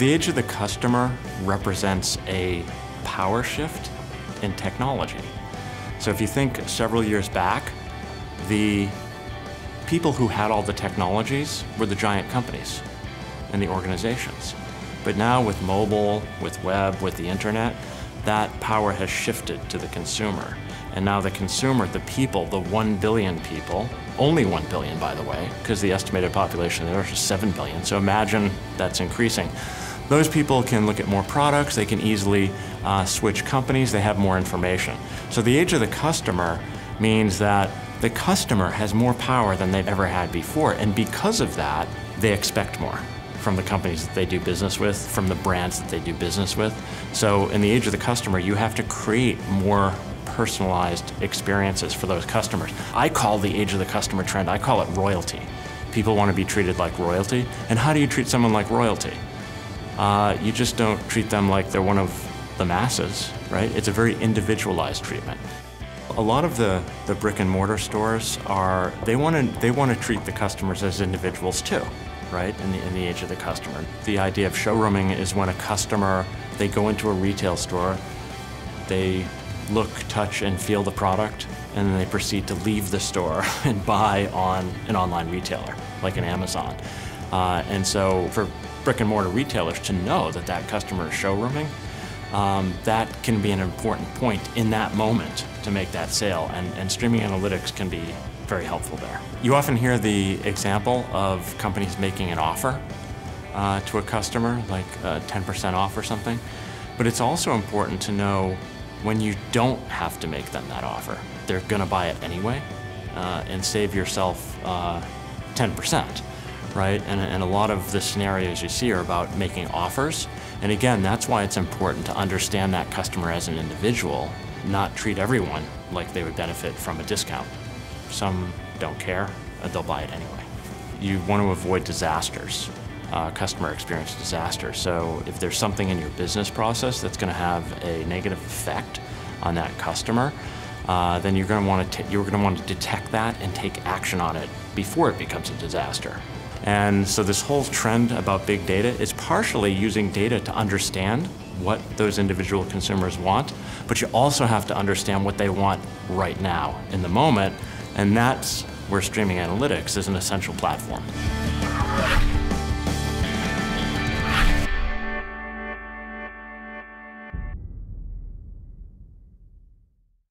The age of the customer represents a power shift in technology. So if you think several years back, the people who had all the technologies were the giant companies and the organizations. But now with mobile, with web, with the internet, that power has shifted to the consumer. And now the consumer, the people, the 1 billion people, only 1 billion by the way, because the estimated population there is 7 billion, so imagine that's increasing. Those people can look at more products, they can easily switch companies, they have more information. So the age of the customer means that the customer has more power than they've ever had before, and because of that, they expect more from the companies that they do business with, from the brands that they do business with. So in the age of the customer, you have to create more personalized experiences for those customers. I call the age of the customer trend, I call it royalty. People want to be treated like royalty. And how do you treat someone like royalty? You just don't treat them like they're one of the masses, right? It's a very individualized treatment. A lot of the brick and mortar stores they want to treat the customers as individuals too, right? In the age of the customer. The idea of showrooming is when a customer, they go into a retail store, they look, touch, and feel the product, and then they proceed to leave the store and buy on an online retailer, like an Amazon. And so for brick and mortar retailers to know that that customer is showrooming, that can be an important point in that moment to make that sale, and streaming analytics can be very helpful there. You often hear the example of companies making an offer to a customer, like 10% off or something, but it's also important to know when you don't have to make them that offer. They're gonna buy it anyway, and save yourself 10%, right? And a lot of the scenarios you see are about making offers. And again, that's why it's important to understand that customer as an individual, not treat everyone like they would benefit from a discount. Some don't care, they'll buy it anyway. You want to avoid disasters. Customer experience disaster. So if there's something in your business process that's going to have a negative effect on that customer, then you're going to want to detect that and take action on it before it becomes a disaster. And so this whole trend about big data is partially using data to understand what those individual consumers want, but you also have to understand what they want right now in the moment, and that's where streaming analytics is an essential platform.